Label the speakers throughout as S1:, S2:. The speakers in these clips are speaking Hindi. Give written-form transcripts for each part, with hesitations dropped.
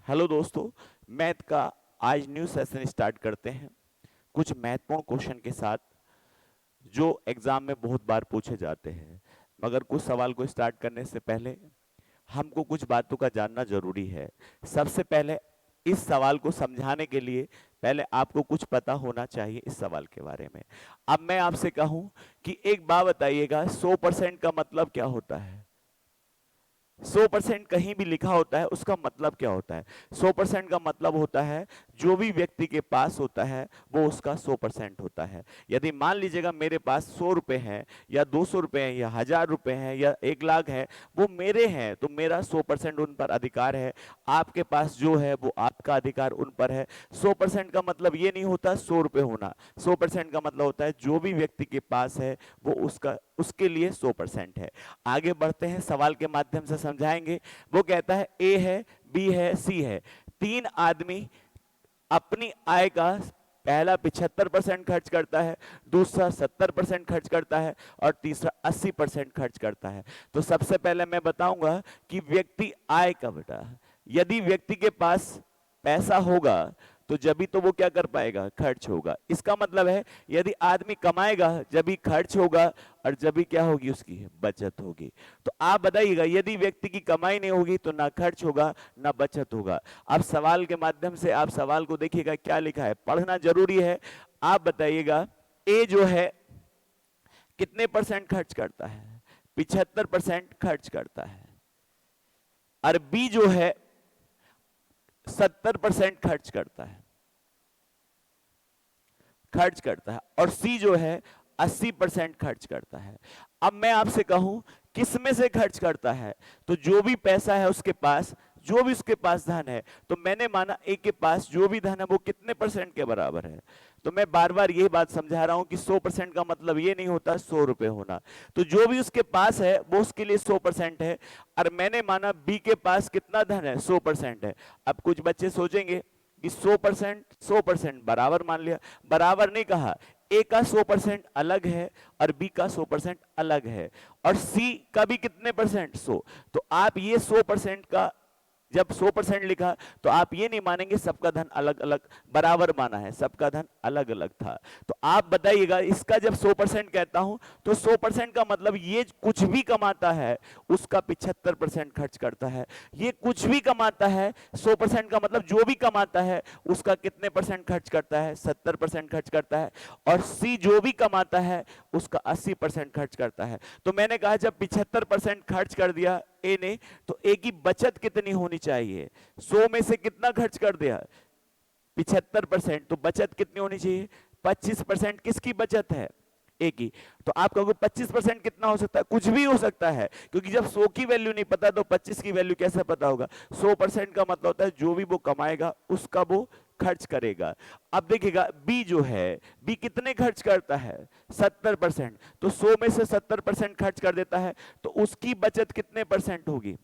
S1: हेलो दोस्तों, मैथ का आज न्यू सेशन स्टार्ट करते हैं कुछ महत्वपूर्ण क्वेश्चन के साथ जो एग्जाम में बहुत बार पूछे जाते हैं। मगर कुछ सवाल को स्टार्ट करने से पहले हमको कुछ बातों का जानना जरूरी है। सबसे पहले इस सवाल को समझाने के लिए पहले आपको कुछ पता होना चाहिए इस सवाल के बारे में। अब मैं आपसे कहूं कि एक बात बताइएगा, 100% का मतलब क्या होता है? 100% कहीं भी लिखा होता है उसका मतलब क्या होता है? 100% का मतलब होता है जो भी व्यक्ति के पास होता है वो उसका 100% होता है। यदि मान लीजिएगा मेरे पास 100 रुपए हैं या 200 रुपए हैं या 1000 रुपए हैं या 1 लाख है, वो मेरे हैं तो मेरा 100% उन पर अधिकार है। आपके पास जो है वो आपका अधिकार उन पर है। 100% का मतलब ये नहीं होता 100 रुपए होना। 100% का मतलब होता है जो भी व्यक्ति के पास है वो उसके लिए 100% है। आगे बढ़ते हैं, सवाल के माध्यम से समझाएंगे। वो कहता है ए है, बी है, सी है। तीन आदमी अपनी आय का पहला 75% खर्च करता है, दूसरा 70% खर्च करता है और तीसरा 80% खर्च करता है। तो सबसे पहले मैं बताऊंगा कि व्यक्ति आय का बेटा, यदि व्यक्ति के पास पैसा होगा तो जब भी तो वो क्या कर पाएगा, खर्च होगा। इसका मतलब है यदि आदमी कमाएगा जब भी खर्च होगा और जब भी क्या होगी, उसकी बचत होगी। तो आप बताइएगा यदि व्यक्ति की कमाई नहीं होगी तो ना खर्च होगा ना बचत होगा। अब सवाल के माध्यम से आप सवाल को देखिएगा क्या लिखा है, पढ़ना जरूरी है। आप बताइएगा ए जो है कितने परसेंट खर्च करता है? 75% खर्च करता है। और बी जो है 70% खर्च करता है और सी जो है 80% खर्च करता है। अब मैं आपसे कहूं किस में से खर्च करता है, तो जो भी पैसा है उसके पास, जो भी उसके पास धन है, तो मैंने माना ए के पास जो भी धन है वो कितने परसेंट के बराबर है। तो मैं बार बार यही बात समझा रहा हूं कि 100% का मतलब ये नहीं होता 100 रुपए होना। तो जो भी उसके पास है वो उसके लिए 100% है। और मैंने माना बी के पास कितना धन है, 100% है। अब कुछ बच्चे सोचेंगे कि 100% बराबर मान लिया, बराबर नहीं कहा। ए का 100% अलग है और बी का 100% अलग है और सी का भी कितने परसेंट, 100। तो आप ये 100% का जब 100% लिखा तो आप ये नहीं मानेंगे सबका धन अलग अलग, बराबर माना है, सबका धन अलग अलग था। तो आप बताइएगा इसका जब 100% कहता हूं तो 100% का मतलब ये कुछ भी कमाता है उसका 75% खर्च करता है। ये कुछ भी कमाता है, 100% का मतलब जो भी कमाता है उसका कितने परसेंट खर्च करता है, 70% खर्च करता है। और सी जो भी कमाता है उसका 80% खर्च करता है। तो मैंने कहा जब 75% खर्च कर दिया ए ने, तो ए की बचत कितनी होनी चाहिए? 100 में से कितना खर्च कर दिया, 75%, तो बचत कितनी होनी चाहिए? 25%। किसकी बचत है? ए की। तो आप कहोगे 25% कितना हो सकता है? कुछ भी हो सकता है, क्योंकि जब 100 की वैल्यू नहीं पता तो 25 की वैल्यू कैसे पता होगा। 100% का मतलब होता है जो भी वो कमाएगा उसका वो खर्च करेगा। अब देखिएगा बी जो है, बी कितने खर्च करता है, 70%। तो 100 में से 70% खर्च कर देता है तो उसकी बचत कितने परसेंट होगी,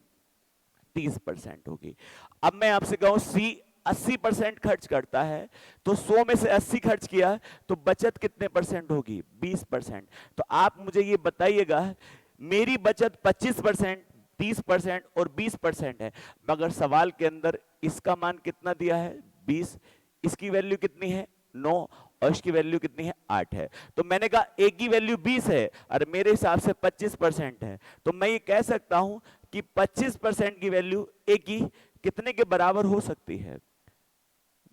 S1: 30% होगी। अब मैं आपसे कहूं सी 80% खर्च करता है, तो 100 में से 80 खर्च किया तो बचत कितने परसेंट होगी, 20%। तो आप मुझे ये बताइएगा मेरी बचत 25%, 30% और 20% है, मगर सवाल के अंदर इसका मान कितना दिया है, 20। इसकी वैल्यू कितनी है, 9। और इसकी वैल्यू कितनी है, 8 है। तो मैंने कहा ए की वैल्यू 20 है और मेरे हिसाब से 25% है। तो मैं ये कह सकता हूं कि 25% की वैल्यू ए की कितने के बराबर हो सकती है,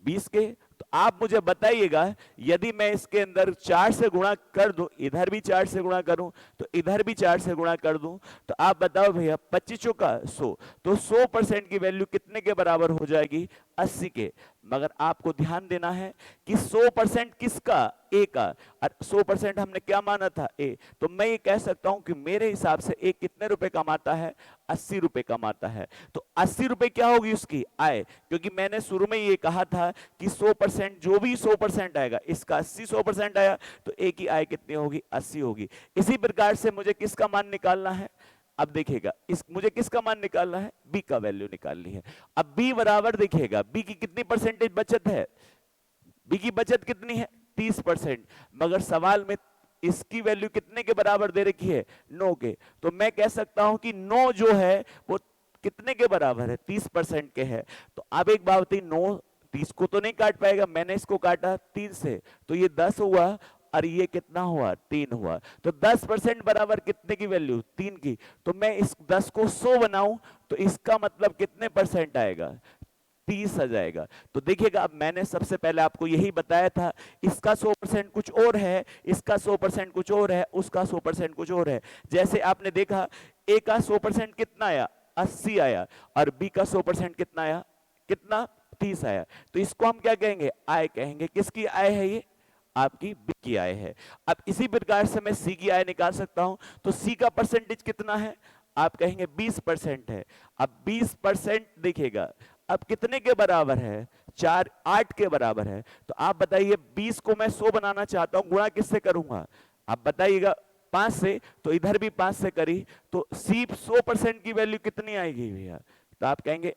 S1: 20 के। तो आप मुझे बताइएगा यदि मैं इसके अंदर 4 से गुणा कर दूं, इधर भी 4 से गुणा करूं तो इधर भी 4 से गुणा कर दूं, तो आप बताओ भैया 25 का 100, तो 100% की वैल्यू कितने के बराबर हो जाएगी, 80 के। मगर आपको ध्यान देना है कि 100% किसका, ए का। और 100% हमने क्या माना था, ए। तो मैं ये कह सकता हूं कि मेरे हिसाब से ए कितने रुपए कमाता है, 80 रुपए कमाता है। तो 80 रुपए क्या होगी उसकी आय, क्योंकि मैंने शुरू में ये कहा था कि 100% जो भी 100% आएगा, इसका 80 100% आया तो ए की आय कितनी होगी, 80 होगी। इसी प्रकार से मुझे किसका मान निकालना है, अब देखिएगा इस मुझे किसका मान निकालना है, बी का वैल्यू निकालनी है। अब बी बराबर देखिएगा बी की कितनी परसेंटेज बचत है, बी की बचत कितनी है, 30%। मगर सवाल में इसकी वैल्यू कितने के बराबर दे रखी है, 9 के। तो मैं कह सकता हूं कि 9 जो है वो कितने के बराबर है, 30% के है। तो अब एक बात होती, 9 30 को तो नहीं काट पाएगा, मैंने इसको काटा 3 से, तो ये 10 हुआ और ये कितना हुआ, 3 हुआ। तो 10% बराबर कितने की वैल्यू, 3 की। तो मैं इस 10 को 100 बनाऊं तो इसका मतलब कितने परसेंट आएगा, 30 आ जाएगा। तो देखिएगा, अब मैंने सबसे पहले आपको यही बताया था, इसका 100% कुछ और है, इसका 100% कुछ और है, उसका 100% कुछ और है। जैसे आपने देखा, ए का 100% कितना आया, 80 आया, और बी का 100% कितना आया, कितना, 30 आया। तो इसको हम क्या कहेंगे, आय कहेंगे। किसकी आय है ये, आपकी बी की आय है। अब इसी प्रकार से मैं सी की आय निकाल सकता हूं। तो सी का परसेंटेज कितना है, आप कहेंगे 20% है। अब 20% देखिएगा, अब कितने के बराबर है, 8 के बराबर है। तो आप बताइए, 20 को मैं 100 बनाना चाहता हूं, गुणा किससे करूंगा, आप बताइएगा, 5 से। तो इधर भी 5 से करी, तो सी 100% की वैल्यू कितनी आएगी भैया, तो आप कहेंगे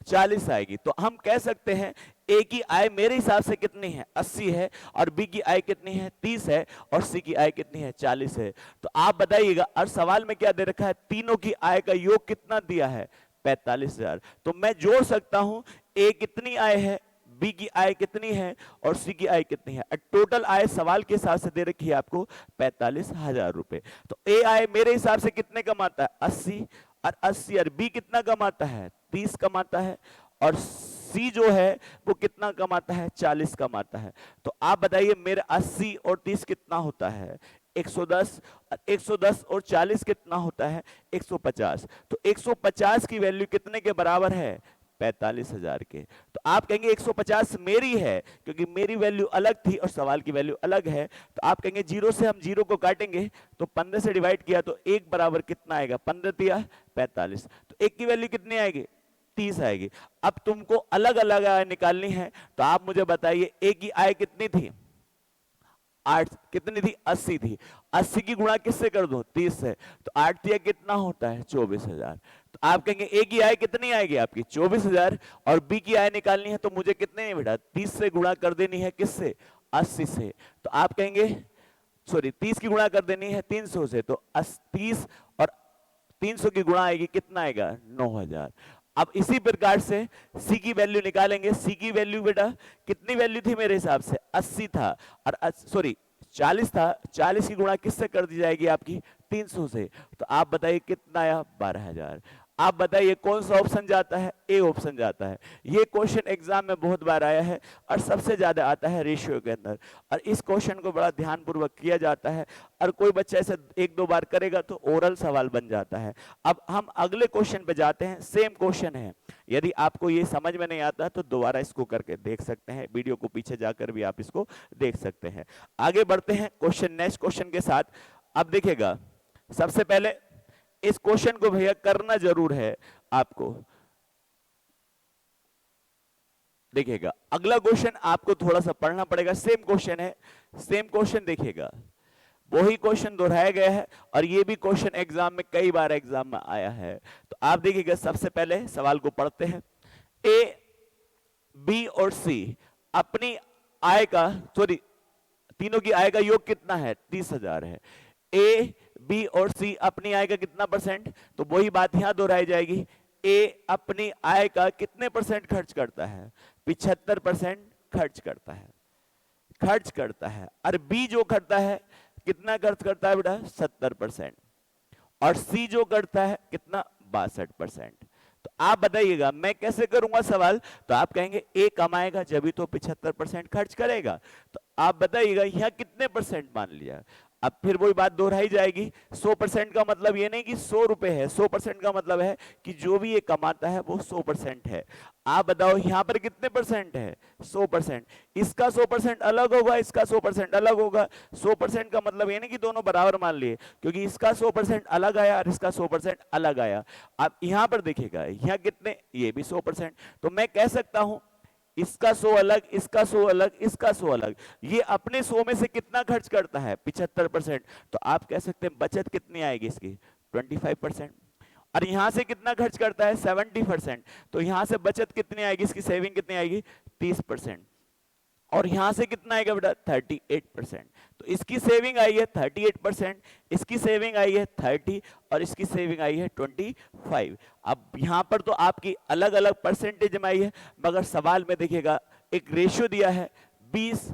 S1: 40 आएगी। तो हम कह सकते हैं ए की आय मेरे हिसाब से कितनी है, 80 है, और बी की आय कितनी है, 30 है, और सी की आय कितनी है, 40 है। तो आप बताइएगा, और सवाल में क्या दे रखा है, तीनों की आय का योग कितना दिया है, 45,000। तो मैं जोड़ सकता हूं, ए कितनी आय है, बी की आय कितनी है, और सी की आय कितनी है। टोटल आय सवाल के हिसाब से दे रखी है आपको 45,000 रुपए। तो ए आय मेरे हिसाब से कितने कमाता है, 80, और 80, और बी कितना कमाता है, 30 कमाता है, और सी जो है वो कितना कमाता है, 40 कमाता है। तो आप बताइए, मेरे 80 और 30 कितना होता है, 110, 110 और 40 कितना होता है, 150। तो 150 की वैल्यू कितने के बराबर है, 45,000 के। तो आप कहेंगे 150 मेरी है, क्योंकि मेरी वैल्यू अलग थी और सवाल की वैल्यू अलग है। तो आप कहेंगे 0 से हम 0 को काटेंगे, तो 15 से डिवाइड किया तो 1 बराबर कितना आएगा, 15 दिया 45। तो 1 की वैल्यू कितनी आएगी, 30 आएगी। अब तुमको अलग अलग आय निकालनी है, तो आप मुझे बताइए, ए की आय कितनी थी, 8, कितनी थी, 80 थी। 80 की गुणा किससे कर दो, 30 से। तो 8 दिया कितना होता है, 24,000। तो आप कहेंगे ए की आय कितनी आएगी आपकी, 24,000, और बी की आय निकालनी है तो मुझे कितने है बेटा, 30 से गुणा कर देनी है, किससे, 80 से। तो आप कहेंगे, सॉरी, 30 की गुणा कर देनी है 300 से, तो 30 और 300 की गुणा आएगी, कितना आएगा, 9,000। अब इसी प्रकार से सी की वैल्यू निकालेंगे। सी की वैल्यू बेटा कितनी वैल्यू थी मेरे हिसाब से, 80 था, और सॉरी 40 था, 40 की गुणा किससे कर दी जाएगी आपकी, 300 से। तो आप बताइए कितना आया, 12,000। आप बताइए कौन सा ऑप्शन जाता है, ए ऑप्शन जाता है। ये क्वेश्चन एग्जाम में बहुत बार आया है, और सबसे ज्यादा आता है रेशियो के अंदर, और इस क्वेश्चन को बड़ा ध्यानपूर्वक किया जाता है, और कोई बच्चा ऐसे 1-2 बार करेगा तो ओरल सवाल बन जाता है। अब हम अगले क्वेश्चन पे जाते हैं, सेम क्वेश्चन है। यदि आपको ये समझ में नहीं आता तो दोबारा इसको करके देख सकते हैं, वीडियो को पीछे जाकर भी आप इसको देख सकते हैं। आगे बढ़ते हैं क्वेश्चन, नेक्स्ट क्वेश्चन के साथ। अब देखिएगा, सबसे पहले इस क्वेश्चन को भैया करना जरूर है आपको। देखिएगा, अगला क्वेश्चन आपको थोड़ा सा पढ़ना पड़ेगा, सेम क्वेश्चन है, सेम क्वेश्चन देखिएगा, वही क्वेश्चन दोहराया गया है, और ये भी क्वेश्चन एग्जाम में कई बार एग्जाम में आया है। तो आप देखिएगा, सबसे पहले सवाल को पढ़ते हैं। ए, बी और सी अपनी आय का, सॉरी, तीनों की आय का योग कितना है, 30,000 है। ए, बी और सी अपनी आय का कितना परसेंट, तो वही बात यहां दोहराई जाएगी। ए अपनी आय का कितने परसेंट खर्च करता है, 75% खर्च करता है, खर्च करता है। और बी जो करता है, कितना खर्च करता है बेटा, 70%। और सी जो करता है कितना, 62%। तो आप बताइएगा मैं कैसे करूंगा सवाल, तो आप कहेंगे ए कमाएगा जब भी तो 75% खर्च करेगा। तो आप बताइएगा यहां कितने परसेंट मान लिया। अब फिर वही बात दोहराई जाएगी। 100% का मतलब ये नहीं कि 100 रुपए है, 100% का मतलब है कि जो भी ये कमाता है वो 100% है। आप बताओ यहां पर कितने परसेंट है, 100%। इसका 100% अलग होगा, इसका 100% अलग होगा। 100% का मतलब ये नहीं कि दोनों बराबर मान लिए, क्योंकि इसका 100% अलग आया और इसका 100% अलग आया। आप यहां पर देखिएगा, यहां कितने, ये भी 100%। तो मैं कह सकता हूं इसका 100 अलग, इसका 100 अलग, इसका 100 अलग। ये अपने 100 में से कितना खर्च करता है, 75%। तो आप कह सकते हैं बचत कितनी आएगी इसकी, 25%। और यहां से कितना खर्च करता है, 70%। तो यहां से बचत कितनी आएगी, इसकी सेविंग कितनी आएगी, 30%। और यहां से कितना आएगा बेटा 38%। तो इसकी सेविंग आई है 38%, इसकी सेविंग आई है 30 और इसकी सेविंग आई है 25। अब यहां पर तो आपकी अलग अलग परसेंटेज में आई है, मगर सवाल में देखिएगा एक रेशियो दिया है 20,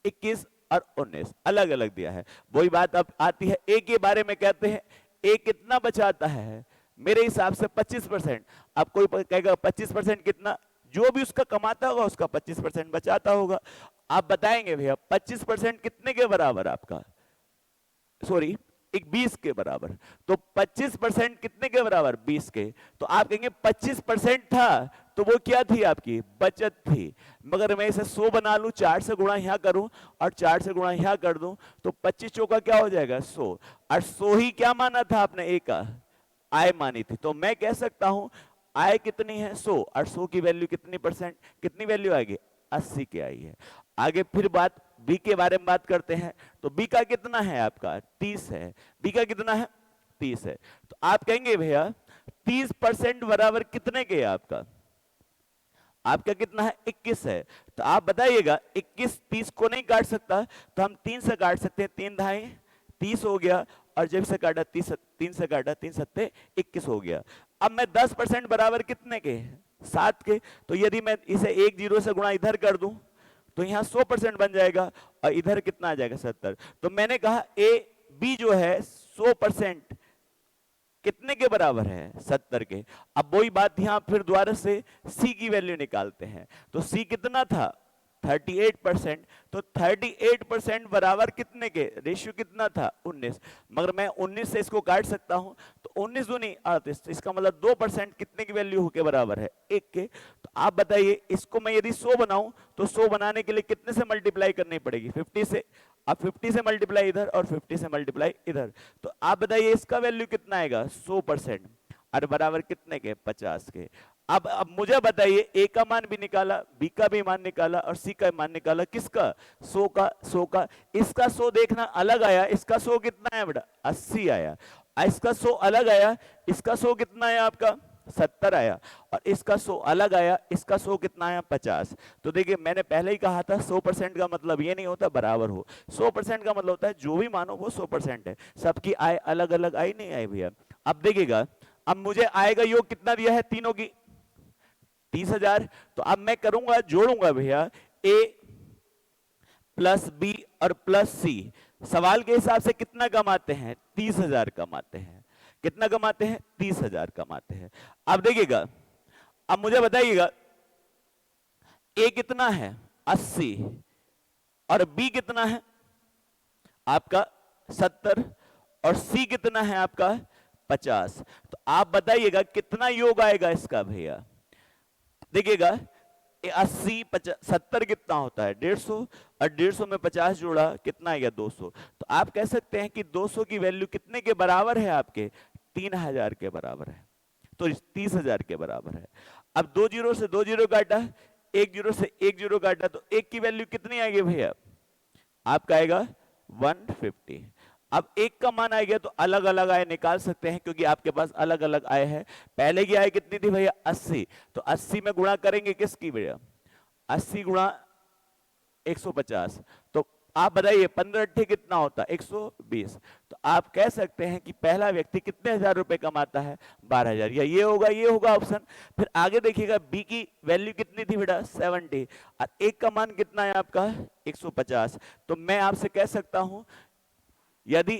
S1: 21 और 19 अलग अलग दिया है। वही बात अब आती है ए के बारे में, कहते हैं ए कितना बचाता है, मेरे हिसाब से 25%। अब कोई कहेगा 25% कितना, जो भी उसका कमाता होगा उसका 25% बचाता होगा। आप बताएंगे भैया 25% कितने के बराबर आपका, सॉरी एक 20 के बराबर। तो 25% कितने के बराबर 20 के। तो आप कहेंगे 25% था तो वो क्या थी आपकी बचत थी। मगर मैं इसे 100 बना लूं, 4 से गुणा यहां करूं और 4 से गुणा यहां कर दूं, तो 25 चौका क्या हो जाएगा 100। और 100 ही क्या माना था आपने ए का आय मानी थी। तो मैं कह सकता हूं आय कितनी है 100 और 100 की वैल्यू कितनी परसेंट, कितनी वैल्यू आएगी 80 की आई है। आगे फिर बात बी के बारे में बात करते हैं। तो बी का कितना है आपका 30 है, बी का कितना है 30 है। तो आप कहेंगे भैया 30% बराबर कितने के है आपका, आपका कितना है 21 है। तो आप बताइएगा 21 30 को नहीं काट सकता, तो हम 3 से काट सकते हैं, 3 धाई 30 हो गया और जब से काटा 30, 3 से काटा 3 सत्ते 21 हो गया। अब मैं 10% बराबर कितने के 7 के। तो यदि मैं इसे 1 0 से गुणा इधर कर दूं तो यहां 100% बन जाएगा और इधर कितना आ जाएगा 70। तो मैंने कहा ए बी जो है 100% कितने के बराबर है 70 के। अब वही बात यहां फिर दोबारा से सी की वैल्यू निकालते हैं। तो सी कितना था 38%। तो 38% बराबर कितने के, रेशियो कितना था 19। मगर मैं 19 से इसको काट सकता हूं, तो 19 दूनी 38, तो इसका मतलब 2% कितने की वैल्यू के बराबर है 1 के। तो आप बताइए इसको मैं यदि 100 बनाऊं तो 100 बनाने के लिए कितने से मल्टीप्लाई करनी पड़ेगी 50 से। अब 50 से मल्टीप्लाई इधर और 50 से मल्टीप्लाई इधर। तो आप बताइए इसका वैल्यू कितना आएगा 100% और बराबर कितने के 50 के। अब मुझे बताइए ए का मान भी निकाला, बी का भी मान निकाला और सी का मान निकाला, किसका 100 का 100 का। इसका 100 देखना अलग आया, इसका 100 कितना है बेटा 80 आया। इसका 100 अलग आया, इसका 100 कितना है आपका 70 आया। और इसका 100 अलग आया, इसका 100 कितना आया 50। तो देखिए मैंने पहले ही कहा था 100% का मतलब ये नहीं होता बराबर हो, 100% का मतलब होता है जो भी मानो वो 100% है। सबकी आय अलग अलग आई नहीं आई भैया। अब देखिएगा अब मुझे आएगा योग कितना दिया है तीनों की 30,000। तो अब मैं करूंगा जोड़ूंगा भैया ए प्लस बी और प्लस सी। सवाल के हिसाब से कितना कमाते हैं 30,000 कमाते हैं, कितना कमाते हैं 30,000 कमाते हैं। अब देखिएगा अब मुझे बताइएगा ए कितना है 80 और बी कितना है आपका 70 और सी कितना है आपका 50। तो आप बताइएगा कितना योग आएगा इसका भैया। देखिएगा 80 70 कितना होता है 150 और 150 में 50 जोड़ा कितना आएगा 200। तो आप कह सकते हैं कि 200 की वैल्यू कितने के बराबर है आपके 3000 के बराबर है। तो 30,000 के बराबर है। अब 2 जीरो से 2 जीरो काटा, 1 जीरो से 1 जीरो काटा, तो 1 की वैल्यू कितनी आएगी भैया आपका आएगा 150। अब एक का मान आ गया तो अलग अलग आय निकाल सकते हैं क्योंकि आपके पास अलग अलग आय है। पहले की आय कितनी थी भैया 80, तो 80 में गुणा करेंगे किसकी भैया 80 गुणा 150। तो आप बताइए 15 अट्ठे कितना होता है 120। तो आप कह सकते हैं कि पहला व्यक्ति कितने हजार रुपए कमाता है 12,000, या ये होगा ऑप्शन। फिर आगे देखिएगा बी की वैल्यू कितनी थी बेटा 70 और एक का मान कितना है आपका 150। तो मैं आपसे कह सकता हूं यदि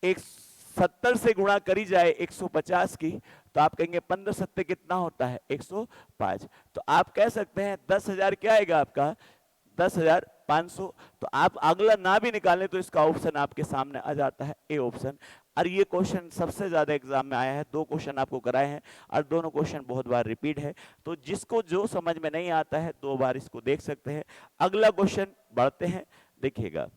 S1: 170 से गुणा करी जाए 150 की तो आप कहेंगे 15 सत्ते कितना होता है 105। तो आप कह सकते हैं 10,000 क्या आएगा आपका 10,500। तो आप अगला ना भी निकालें तो इसका ऑप्शन आपके सामने आ जाता है ए ऑप्शन। और ये क्वेश्चन सबसे ज्यादा एग्जाम में आया है, 2 क्वेश्चन आपको कराए हैं और दोनों क्वेश्चन बहुत बार रिपीट है। तो जिसको जो समझ में नहीं आता है 2 बार इसको देख सकते हैं। अगला क्वेश्चन बढ़ते हैं, देखिएगा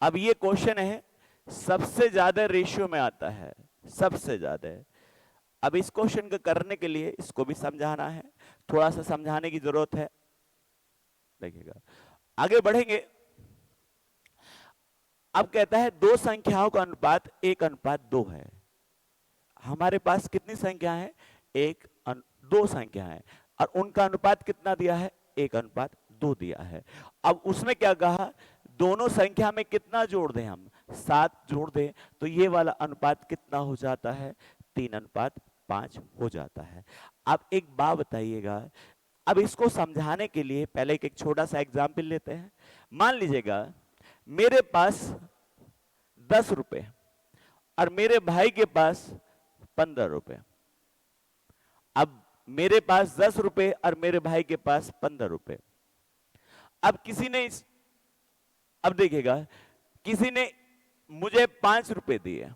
S1: अब ये क्वेश्चन है सबसे ज्यादा रेशियो में आता है, सबसे ज्यादा। अब इस क्वेश्चन को करने के लिए इसको भी समझाना है, थोड़ा सा समझाने की जरूरत है। देखिएगा आगे बढ़ेंगे। अब कहता है दो संख्याओं का अनुपात 1:2 है। हमारे पास कितनी संख्या है? दो संख्या है, और उनका अनुपात कितना दिया है? 1:2 दिया है। अब उसमें क्या कहा? दोनों संख्या में कितना जोड़ दें हम? 7 जोड़ दें, तो ये वाला अनुपात कितना हो जाता है? 3:5 हो जाता है। अब एक बात बताइएगा, अब इसको समझाने के लिए पहले एक छोटा सा एग्जाम्पल लेते हैं। मान लीजिएगा मेरे पास 10 रुपए और मेरे भाई के पास 15 रुपए। अब मेरे पास 10 रुपए और मेरे भाई के पास 15 रुपए। अब अब देखिएगा, किसी ने मुझे 5 रुपए दिए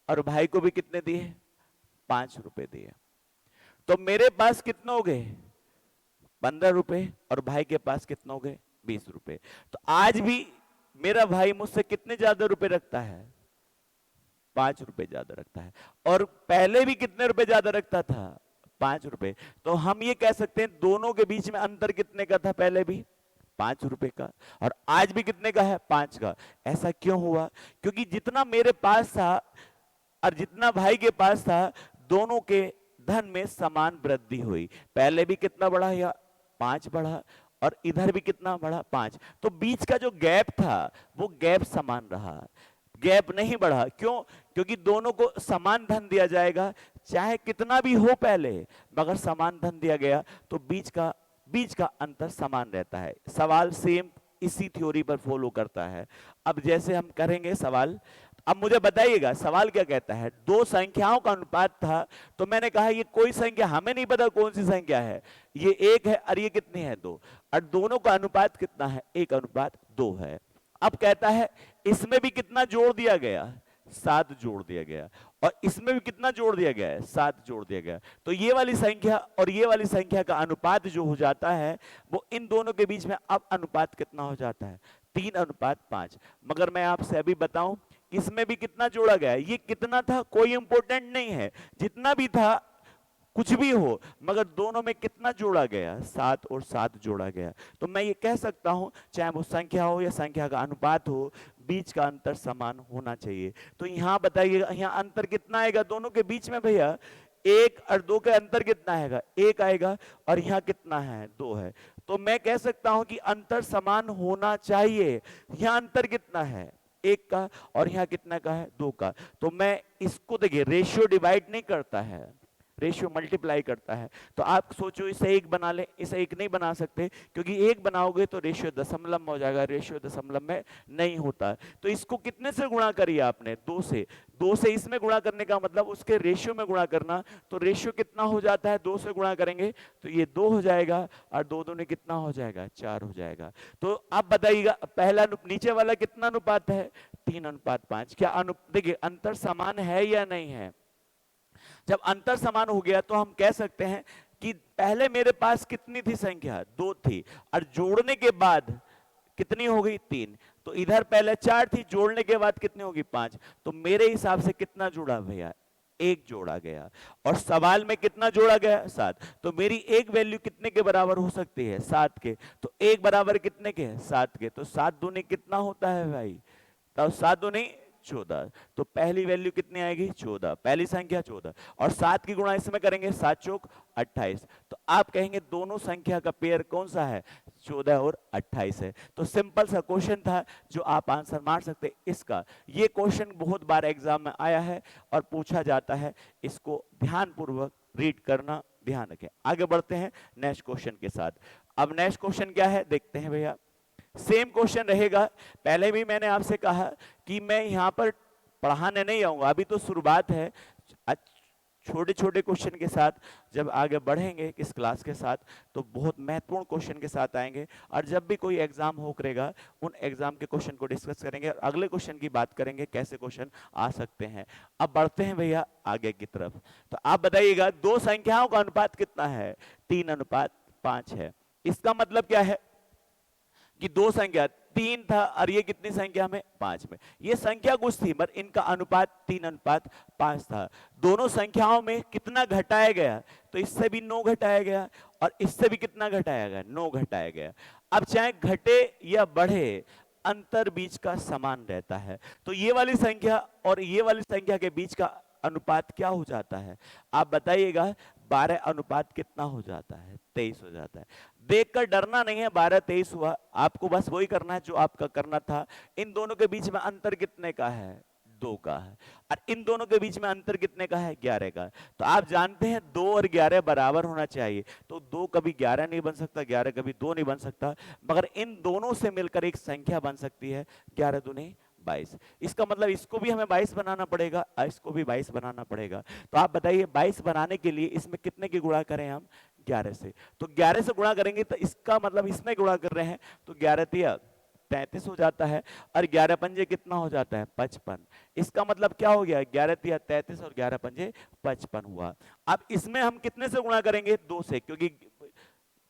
S1: और भाई को भी कितने दिए? 5 रुपए दिए। तो मेरे पास कितने हो गए? 15 रुपए, और भाई के पास कितने हो गए? 20 रुपए। तो आज भी मेरा भाई मुझसे कितने ज्यादा रुपए रखता है? 5 रुपए ज्यादा रखता है। और पहले भी कितने रुपए ज्यादा रखता था? 5 रुपए। तो हम ये कह सकते हैं दोनों के बीच में अंतर कितने का था? पहले भी 5 रुपए का, और आज भी कितने का है? 5 का। ऐसा क्यों हुआ? क्योंकि जितना मेरे पास था और जितना भाई के पास था, दोनों के धन में समान वृद्धि हुई। पहले भी कितना बढ़ा? या 5 बढ़ा, और इधर भी कितना बढ़ा? 5। तो बीच का जो गैप था वो गैप समान रहा, गैप नहीं बढ़ा। क्यों? क्योंकि दोनों को समान धन दिया जाएगा, चाहे कितना भी हो पहले, मगर समान धन दिया गया तो बीच का अंतर समान रहता है। सवाल सेम इसी थ्योरी पर फॉलो करता है। अब जैसे हम करेंगे सवाल, अब मुझे बताइएगा सवाल क्या कहता है? दो संख्याओं का अनुपात था, तो मैंने कहा ये कोई संख्या, हमें नहीं पता कौन सी संख्या है, ये 1 है और ये कितनी है? 2, और दोनों का अनुपात कितना है? 1:2 है। अब कहता है इसमें भी कितना जोड़ दिया गया? 7 जोड़ दिया गया, और इसमें भी कितना जोड़ दिया गया है? 7 जोड़ दिया गया। तो ये वाली संख्या और ये वाली संख्या का अनुपात जो हो जाता है, वो इन दोनों के बीच में अब अनुपात कितना हो जाता है? 3:5। मगर मैं आपसे अभी बताऊं, इसमें भी कितना जोड़ा गया है? ये कितना था कोई इंपॉर्टेंट नहीं है, जितना भी था कुछ भी हो, मगर दोनों में कितना जोड़ा गया? 7 और 7 जोड़ा गया। तो मैं ये कह सकता हूं, चाहे वो संख्या हो या संख्या का अनुपात हो, बीच का अंतर समान होना चाहिए। तो यहां बताइएगा, यहां अंतर कितना आएगा दोनों के बीच में भैया? 1 और 2 का अंतर कितना आएगा? 1 आएगा, और यहां कितना है? 2 है। तो मैं कह सकता हूं कि अंतर समान होना चाहिए। यहां अंतर कितना है? 1 का, और यहां कितना का है? 2 का। तो मैं इसको देखिए, रेशियो डिवाइड नहीं करता है, रेशियो मल्टीप्लाई करता है। तो आप सोचो इसे 1 बना ले, इसे 1 नहीं बना सकते, क्योंकि 1 बनाओगे तो रेशियो दशमलव में हो जाएगा, रेशियो दशमलव में नहीं होता। तो इसको कितने से गुणा करिए आपने? 2 से। 2 से इसमें गुणा करने का मतलब उसके रेशियो में गुणा करना। तो रेशियो कितना हो जाता है? 2 से गुणा करेंगे तो ये 2 हो जाएगा, और 2 दूनी कितना हो जाएगा? 4 हो जाएगा। तो आप बताइएगा पहला नीचे वाला कितना अनुपात है? 3:5। क्या देखिए अंतर समान है या नहीं है? जब अंतर समान हो गया तो हम कह सकते हैं कि पहले मेरे पास कितनी थी संख्या? 2 थी, और जोड़ने के बाद कितनी हो गई? 3। तो इधर पहले 4 थी, जोड़ने के बाद कितनी होगी? 5। तो मेरे हिसाब से कितना जोड़ा भैया? 1 जोड़ा गया। और सवाल में कितना जोड़ा गया? 7। तो मेरी एक वैल्यू कितने के बराबर हो सकती है? 7 के। तो 1 बराबर कितने के? 7 के। तो 7 दूनी कितना होता है भाई? तो 7 दूनी 14। तो पहली वैल्यू कितनी आएगी? 14। पहली संख्या 14, और 7 की गुणा इसमें करेंगे, 7 चौक 28। तो आप कहेंगे दोनों संख्या का पेयर कौन सा है? 14 और 28 है। तो सिंपल सा क्वेश्चन था जो आप आंसर मार सकते इसका। ये क्वेश्चन बहुत बार एग्जाम में आया है और पूछा जाता है, इसको ध्यानपूर्वक रीड करना, ध्यान रखें। आगे बढ़ते हैं नेक्स्ट क्वेश्चन के साथ। अब नेक्स्ट क्वेश्चन क्या है देखते हैं भैया। सेम क्वेश्चन रहेगा। पहले भी मैंने आपसे कहा कि मैं यहां पर पढ़ाने नहीं आऊंगा, अभी तो शुरुआत है। छोटे छोटे क्वेश्चन के साथ जब आगे बढ़ेंगे इस क्लास के साथ, तो बहुत महत्वपूर्ण क्वेश्चन के साथ आएंगे। और जब भी कोई एग्जाम हो करेगा, उन एग्जाम के क्वेश्चन को डिस्कस करेंगे और अगले क्वेश्चन की बात करेंगे, कैसे क्वेश्चन आ सकते हैं। अब बढ़ते हैं भैया आगे की तरफ। तो आप बताइएगा दो संख्याओं का अनुपात कितना है? 3:5 है। इसका मतलब क्या है कि दो संख्या 3 था और ये कितनी संख्या में? 5 में। ये संख्या कुछ थी पर इनका अनुपात 3:5 था। दोनों संख्याओं में कितना घटाया गया? तो इससे भी 9 घटाया गया और इससे भी कितना घटाया गया? 9 घटाया गया। अब चाहे घटे या बढ़े, अंतर बीच का समान रहता है। तो ये वाली संख्या और ये वाली संख्या के बीच का अनुपात क्या हो जाता है? आप बताइएगा 12 अनुपात कितना हो जाता है? 23 हो जाता है। देखकर डरना नहीं है 12 23 हुआ, आपको बस वही करना है जो आपका करना था। इन दोनों के बीच में अंतर कितने का है? 2 का है। और इन दोनों के बीच में अंतर कितने का है? 11 का। तो आप जानते हैं 2 और 11 बराबर होना चाहिए, तो 2 कभी 11 नहीं बन सकता, 11 कभी 2 नहीं बन सकता, मगर इन दोनों से मिलकर एक संख्या बन सकती है 11 दूनी 22। इसका मतलब इसको भी हमें 22 बनाना पड़ेगा और इसको भी 22 बनाना पड़ेगा। तो आप बताइए 22 बनाने के लिए इसमें कितने की गुणा करें हम? 11 से। तो 11 से गुणा करेंगे तो इसका मतलब इसमें गुणा कर रहे हैं, तो 11 तिया 33 हो जाता है, और 11 पंजे कितना हो जाता है? 55। इसका मतलब क्या हो गया? 11 तिया 33 और 11 पंजे 55 हुआ। अब इसमें हम कितने से गुणा करेंगे? 2 से, क्योंकि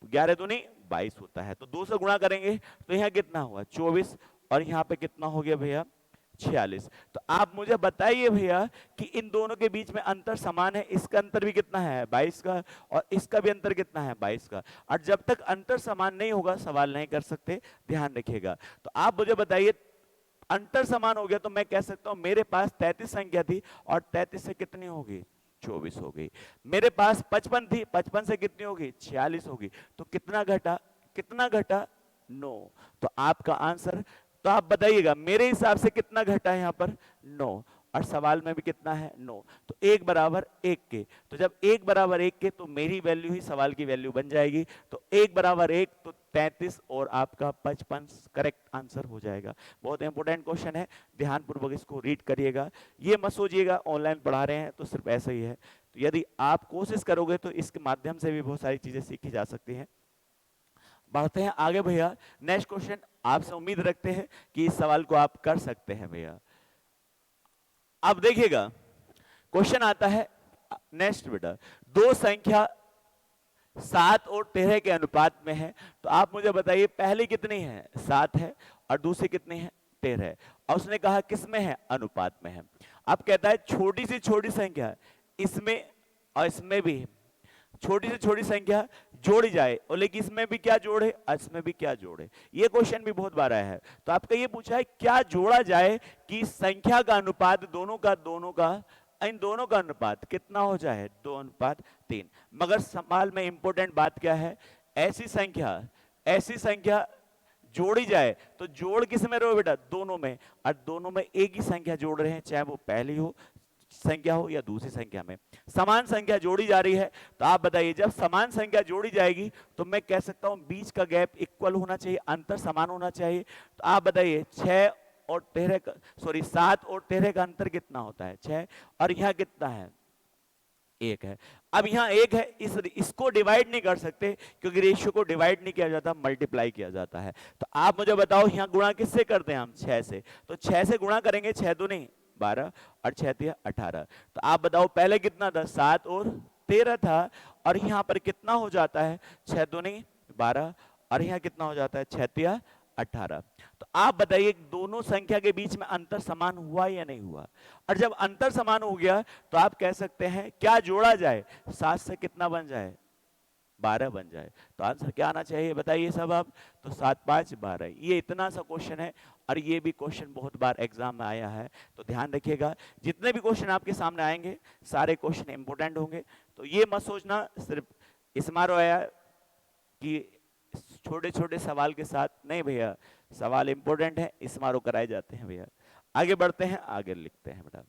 S1: 11 दूनी 22 होता है, तो 2 से गुणा करेंगे तो यहाँ कितना हुआ? 24, और यहाँ पे कितना हो गया भैया? 46। तो आप मुझे बताइए भैया कि इन दोनों के बीच में अंतर समान है, इसका अंतर भी कितना है? 22 का, और इसका भी अंतर कितना है? 22 का। और जब तक अंतर समान नहीं होगा सवाल नहीं कर सकते, ध्यान रखिएगा। तो आप मुझे बताइए अंतर समान हो गया तो मैं कह सकता हूं मेरे पास 33 संख्या थी और 33 से कितनी होगी? 24 हो गई। मेरे पास 55 थी, 55 से कितनी होगी? 46 होगी। तो कितना घटा? कितना घटा? 9। तो आपका आंसर, तो आप बताइएगा मेरे हिसाब से कितना घटा है यहाँ पर? 9। और सवाल में भी कितना है? 9। तो 1 बराबर 1 के, तो जब 1 बराबर 1 के तो मेरी वैल्यू ही सवाल की वैल्यू बन जाएगी। तो 1 बराबर 1 तो 33 और आपका 55 करेक्ट आंसर हो जाएगा। बहुत इंपॉर्टेंट क्वेश्चन है, ध्यान पूर्वक इसको रीड करिएगा। ये मत सोचिएगा ऑनलाइन पढ़ा रहे हैं तो सिर्फ ऐसा ही है, तो यदि आप कोशिश करोगे तो इसके माध्यम से भी बहुत सारी चीजें सीखी जा सकती हैं। बढ़ते हैं आगे भैया। नेक्स्ट क्वेश्चन, आपसे उम्मीद रखते हैं कि इस सवाल को आप कर सकते हैं भैया। अब देखिएगा क्वेश्चन आता है नेक्स्ट बेटा, दो संख्या 7 और 13 के अनुपात में है, तो आप मुझे बताइए पहली कितनी है? 7 है, और दूसरी कितनी है? 13 है। और उसने कहा किस में है? अनुपात में है। अब कहता है छोटी से छोटी संख्या इसमें और इसमें भी, छोटी से छोटी संख्या जोड़ी जाए, और लेकिन इसमें भी क्या जोड़े और इसमें भी क्या जोड़े। ये क्वेश्चन भी बहुत बार आया है। तो आपका ये पूछा है क्या जोड़ा जाए कि संख्या का अनुपात दोनों का इन दोनों का अनुपात कितना हो जाए? 2:3। मगर सवाल में इंपॉर्टेंट बात क्या है? ऐसी संख्या जोड़ी जाए तो जोड़ किस में रहो बेटा? दोनों में। और दोनों में एक ही संख्या जोड़ रहे हैं, चाहे वो पहली हो संख्या हो या दूसरी संख्या में, समान संख्या जोड़ी जा रही है। तो आप बताइए जब समान संख्या जोड़ी जाएगी तो मैं कह सकता हूं बीच का गैप इक्वल होना चाहिए, अंतर समान होना चाहिए। तो आप बताइए 7 और 13 का अंतर कितना होता है? 6। और यहां कितना है? 1 है। अब यहां 1 है, इसको डिवाइड नहीं कर सकते क्योंकि रेशियो को डिवाइड नहीं किया जाता, मल्टीप्लाई किया जाता है। तो आप मुझे बताओ यहां गुणा किससे करते हैं हम? 6 से। तो 6 से गुणा करेंगे, 6 दूनी 12 और 6 तिया 18। तो आप बताओ पहले कितना था? 7 और 13 था, और यहां पर कितना हो जाता है? 6 दूनी 12, और यहां कितना हो जाता है? 6 तिया 18। तो आप बताइए दोनों संख्या के बीच में अंतर समान हुआ या नहीं हुआ? और जब अंतर समान हो गया तो आप कह सकते हैं क्या जोड़ा जाए? 7 से कितना बन जाए? 12 बन जाए। तो आंसर क्या आना चाहिए बताइए सब आप? तो 7 5 12। ये इतना सा क्वेश्चन है, और ये भी क्वेश्चन बहुत बार एग्जाम में आया है, तो ध्यान रखिएगा जितने भी क्वेश्चन आपके सामने आएंगे सारे क्वेश्चन इंपोर्टेंट होंगे। तो ये मत सोचना सिर्फ इसमारो आया कि छोटे छोटे सवाल के साथ, नहीं भैया, सवाल इंपोर्टेंट है, इसमारो कराए जाते हैं भैया। आगे बढ़ते हैं, आगे लिखते हैं बेटा।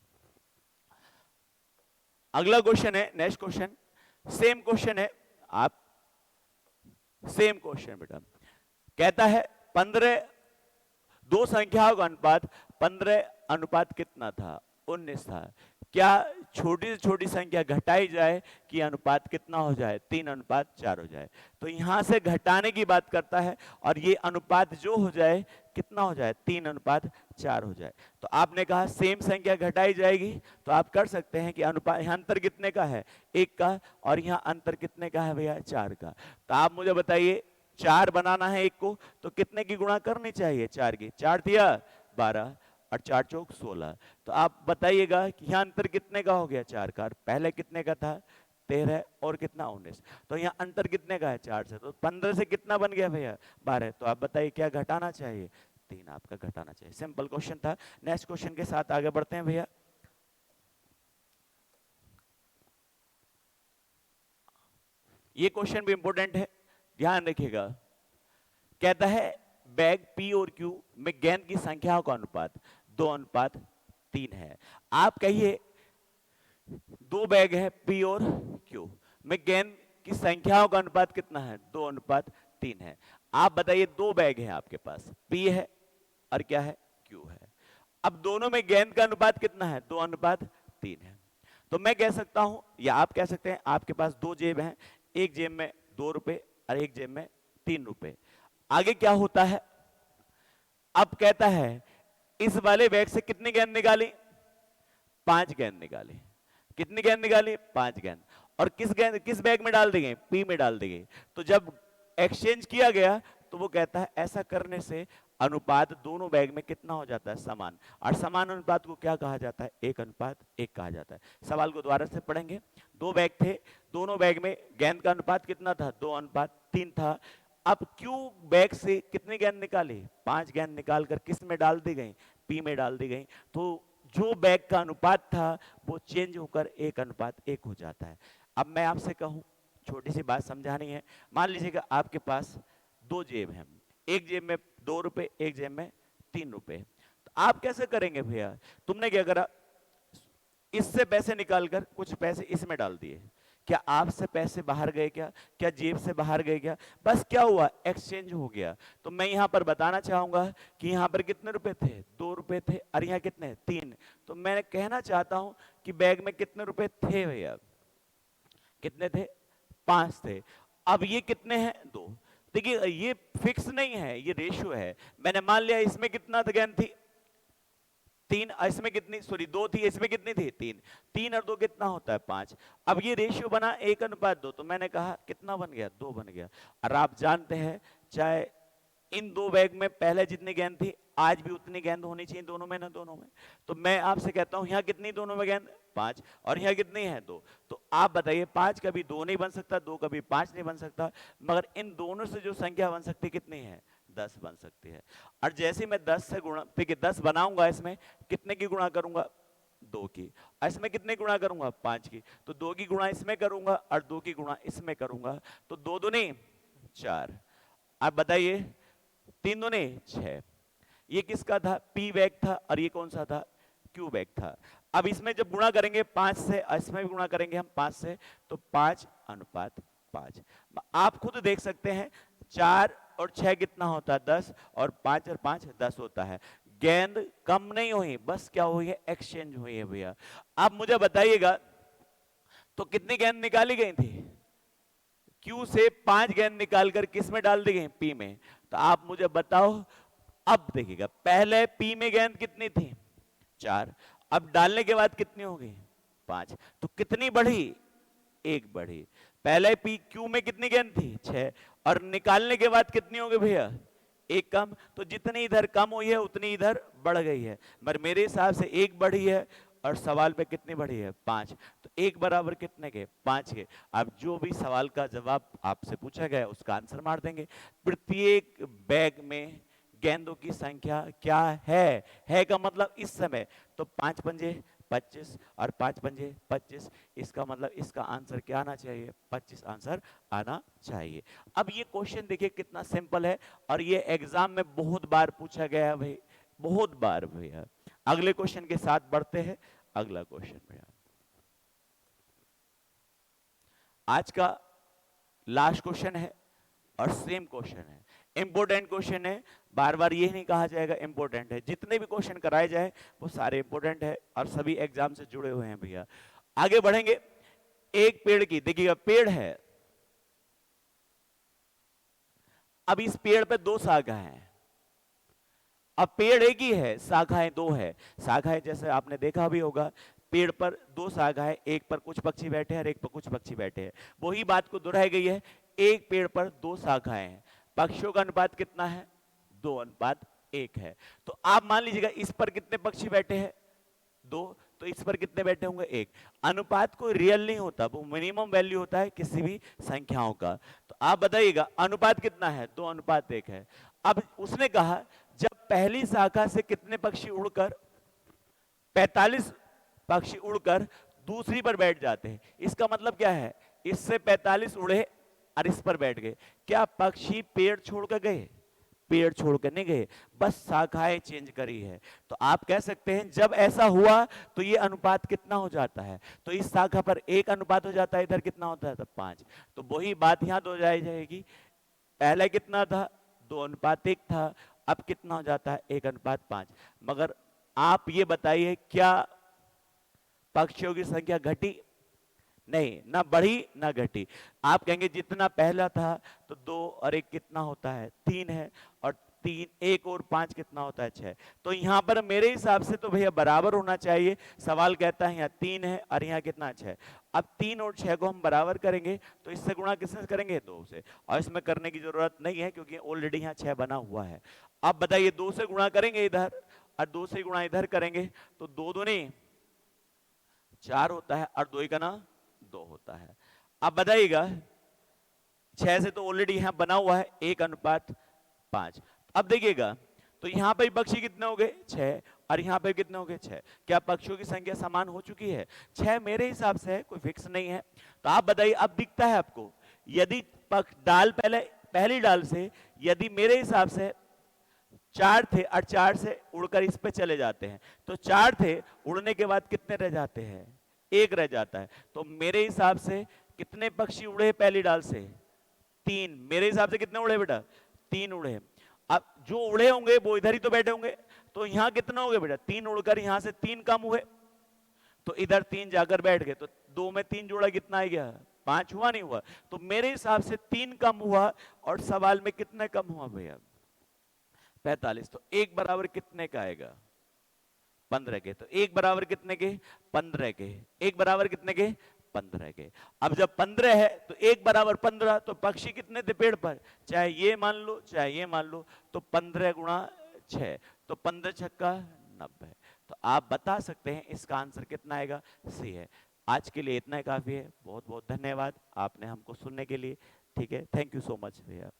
S1: अगला क्वेश्चन है, नेक्स्ट क्वेश्चन, सेम क्वेश्चन है, आप सेम क्वेश्चन बेटा। कहता है 15, दो संख्याओं का अनुपात 15 अनुपात कितना था? 19 था। क्या छोटी से छोटी संख्या घटाई जाए कि अनुपात कितना हो जाए? 3:4 हो जाए। तो यहां से घटाने की बात करता है, और ये अनुपात जो हो जाए कितना हो जाए? 3:4 हो जाए। तो आपने कहा सेम संख्या घटाई जाएगी, तो आप कर सकते हैं कि अनुपात, यहाँ अंतर कितने का है? 1 का, और यहाँ अंतर कितने का है भैया? 4 का। तो आप मुझे बताइए 4 बनाना है 1 को, तो कितने की गुणा करनी चाहिए? 4 की। 4 दिया 12 और 4 चौक 16। तो आप बताइएगा कि यहाँ अंतर कितने का हो गया? 4 का। पहले कितने का था? 13 और कितना? 19। तो यहाँ अंतर कितने का है? 4 से। तो 15 से कितना बन गया भैया? 12। तो आप बताइए क्या घटाना चाहिए? 3 आपका घटाना चाहिए। सिंपल क्वेश्चन था। नेक्स्ट क्वेश्चन के साथ आगे बढ़ते हैं भैया। ये क्वेश्चन भी इंपॉर्टेंट है, ध्यान रखिएगा। कहता है बैग पी और क्यू में गेंद की संख्याओं का अनुपात 2:3 है। आप कहिए दो बैग है पी और क्यू में गेंद की संख्याओं का अनुपात कितना है? 2:3 है। आप बताइए दो बैग है आपके पास, पी है और क्या है? क्यू है। अब दोनों में गेंद का अनुपात कितना है? 2:3 है। तो मैं कह सकता हूं या आप कह सकते हैं आपके पास दो जेब हैं, एक जेब में 2 रुपए और एक जेब में 3 रुपए। आगे क्या होता है? अब कहता है इस वाले बैग से कितनी गेंद निकाली? 5 गेंद निकाली। कितनी गेंद निकाली? 5 गेंद। और किस बैग में डाल दी गई? पी में डाल दी गई। तो जब एक्सचेंज किया गया तो वो कहता है ऐसा करने से अनुपात दोनों बैग में कितना हो जाता है? समान। और समान अनुपात को क्या कहा जाता है? 1:1 कहा जाता है। सवाल को दोबारा से पढ़ेंगे। दो बैग थे, दोनों बैग में गेंद का अनुपात कितना था? 2:3 था। अब क्यू बैग से कितनी गेंद निकाली? 5 गेंद निकालकर किस में डाल दी गई? पी में डाल दी गई। तो जो बैग का अनुपात था वो चेंज होकर 1:1 हो जाता है। अब मैं आपसे कहूं, छोटी सी बात समझानी है। मान लीजिएगा आपके पास दो जेब हैं, एक जेब में 2 रुपए, एक जेब में 3 रुपए। तो आप कैसे करेंगे भैया? तुमने क्या करा? इससे पैसे निकालकर कुछ पैसे इसमें डाल दिए। क्या आपसे पैसे बाहर गए? क्या जेब से बाहर गए? क्या बस क्या हुआ? एक्सचेंज हो गया। तो मैं यहां पर बताना चाहूंगा कि यहां पर कितने रुपए थे? 2 रुपए थे। और यहां कितने? 3। तो मैं कहना चाहता हूं कि बैग में कितने रुपए थे भैया? कितने थे? 5 थे। अब ये कितने हैं? 2। देखिए ये फिक्स नहीं है, ये रेशियो है। मैंने मान लिया इसमें कितना गेंद थी? 3। इसमें कितनी? सॉरी 2 थी, इसमें कितनी थी? 3। 3 और 2 कितना होता है? 5। अब ये रेशियो बना 1:2। तो मैंने कहा कितना बन गया? 2 बन गया। और आप जानते हैं चाहे इन दो बैग में पहले जितनी गेंद थी आज भी उतनी गेंद होनी चाहिए दोनों में ना, दोनों में। तो मैं आपसे कहता हूं यहां कितनी दोनों में गेंद? 5। और यहां कितनी है? 2। तो आप बताइए 5 कभी 2 नहीं बन सकता, 2 कभी 5 नहीं बन सकता, मगर इन दोनों से जो संख्या बन सकती कितनी है? 10 बन सकती है। और जैसे मैं 10 से गुणा, देखिए 10 बनाऊंगा, इसमें कितने की गुणा करूंगा? 2 की। और इसमें कितने गुणा करूंगा? 5 की। तो 2 की गुणा इसमें करूंगा और 2 की गुणा इसमें करूंगा। तो 2 दूनी 4। आप बताइए 3 दूनी 6। ये किसका था? पी बैग था। और ये कौन सा था? क्यू बैग था। अब इसमें जब गुणा करेंगे 5 से, इसमें भी गुणा करेंगे हम 5 से, तो 5:5। आप खुद देख सकते हैं 4 और 6 कितना होता है? 10। और 5 और 5 10 होता है। गेंद कम नहीं हुई, बस क्या हुई है? एक्सचेंज हुई है भैया। अब मुझे बताइएगा तो कितनी गेंद निकाली गई थी? क्यू से 5 गेंद निकालकर किस में डाल दी गई? पी में। तो आप मुझे बताओ, अब देखिएगा पहले पी में गेंद कितनी थी? 4। अब डालने के बाद कितनी हो गई? 5। तो कितनी बढ़ी? 1 बढ़ी। पहले पी क्यू में कितनी गेंद थी? 6। और निकालने के बाद कितनी हो गई भैया? 1 कम। तो जितनी इधर कम हुई है उतनी इधर बढ़ गई है, मगर मेरे हिसाब से 1 बढ़ी है और सवाल पे कितनी बढ़ी है? 5। तो 1 बराबर कितने के? 5 के। अब जो भी सवाल का जवाब आपसे पूछा गया उसका आंसर मार देंगे। प्रत्येक बैग में गेंदों की संख्या क्या है का मतलब इस समय तो 5 पंजे 25 और 5 पंजे 25। इसका मतलब इसका आंसर क्या आना चाहिए? 25 आंसर आना चाहिए। अब ये क्वेश्चन देखिए कितना सिंपल है और ये एग्जाम में बहुत बार पूछा गया है भाई, बहुत बार भैया। अगले क्वेश्चन के साथ बढ़ते हैं। अगला क्वेश्चन भैया, आज का लास्ट क्वेश्चन है और सेम क्वेश्चन है, इंपॉर्टेंट क्वेश्चन है। बार बार ये नहीं कहा जाएगा इंपॉर्टेंट है, जितने भी क्वेश्चन कराए जाए वो सारे इंपॉर्टेंट है और सभी एग्जाम से जुड़े हुए हैं भैया। आगे बढ़ेंगे। एक पेड़ की, देखिएगा पेड़ है, अब इस पेड़ पे 2 शाखाएं हैं। अब पेड़ एक ही है, शाखाएं 2 है। शाखाएं जैसे आपने देखा भी होगा, पेड़ पर 2 शाखाएं, एक पर कुछ पक्षी बैठे हैं और एक पर कुछ पक्षी बैठे हैं। वही बात को दोहराई गई है, एक पेड़ पर 2 शाखाएं हैं, पक्षियों का अनुपात कितना है? 2:1 है। तो आप मान लीजिएगा इस पर कितने पक्षी बैठे हैं? 2। तो इस पर कितने बैठे होंगे? 1। अनुपात कोई रियल नहीं होता, वो मिनिमम वैल्यू होता है किसी भी संख्याओं का। तो आप बताइएगा अनुपात कितना है? 2:1 है। अब उसने कहा जब पहली शाखा से कितने पक्षी उड़कर 45 पक्षी उड़कर दूसरी पर बैठ जाते हैं, इसका मतलब क्या है? इससे 45 उड़े और इस पर बैठ गए। क्या पक्षी पेड़ छोड़कर गए? पेड़ छोड़कर नहीं गए, बस शाखाएं चेंज करी है। तो आप कह सकते हैं जब ऐसा हुआ तो ये अनुपात कितना हो जाता है, तो इस शाखा पर 1 अनुपात हो जाता है, इधर कितना होता है, तो 5। तो वही बात यहां दोहराई जाएगी, पहले कितना था, 2:1 था, अब कितना हो जाता है, 1:5। मगर आप ये बताइए क्या पक्षियों की संख्या घटी? नहीं, ना बढ़ी ना घटी। आप कहेंगे जितना पहला था तो 2 और 1 कितना होता है, 3 है, और 3 1 और 5 कितना होता है, 6। तो यहां पर मेरे हिसाब से तो भैया बराबर होना चाहिए। सवाल कहता है यहाँ 3 है और यहाँ कितना, 6। अब 3 और 6 को हम बराबर करेंगे तो इससे गुणा किससे करेंगे, 2 से, और इसमें करने की जरूरत नहीं है क्योंकि ऑलरेडी यहाँ 6 बना हुआ है। अब बताइए 2 से गुणा करेंगे इधर और 2 से गुणा इधर करेंगे तो 2 दूनी 4 होता है और 2 का ना 2 होता है। अब बताइएगा 6 से तो ऑलरेडी यहां बना हुआ है 1:5। अब देखिएगा तो यहां पर पक्षी कितने हो गए, 6, और यहां पर कितने हो गए, 6। क्या पक्षियों की संख्या समान हो चुकी है? 6 मेरे हिसाब से है, कोई फिक्स नहीं है। तो आप बताइए, अब दिखता है आपको, यदि डाल पहली डाल से यदि मेरे हिसाब से 4 थे और 4 से उड़कर इस पे चले जाते हैं, तो 4 थे, उड़ने के बाद कितने रह जाते हैं, 1 रह जाता है। तो मेरे हिसाब से कितने पक्षी उड़े पहली डाल से, 3। मेरे हिसाब से कितने उड़े बेटा, 3 उड़े। अब जो उड़े होंगे वो इधर ही तो बैठे होंगे, तो यहां कितना हो गया बेटा, 3 उड़कर यहां से 3 कम हुए, तो इधर 3 जाकर बैठ गए, तो 2 में 3 जोड़ा कितना आ गया, 5 हुआ, नहीं हुआ? तो मेरे हिसाब से 3 कम हुआ, और सवाल में कितने कम हुआ भैया, 45। तो 1 बराबर कितने का आएगा, 15 के। तो 1 बराबर कितने के, 15 के। 1 बराबर कितने के, 15 के। अब जब 15 है तो 1 बराबर 15, तो पक्षी कितने थे पेड़ पर, चाहे ये मान लो चाहे ये मान लो, तो 15 गुणा 6, तो 15 छक्का 90। तो आप बता सकते हैं इसका आंसर कितना आएगा, सी है। आज के लिए इतना ही काफी है। बहुत बहुत धन्यवाद आपने हमको सुनने के लिए। ठीक है, थैंक यू सो मच भैया।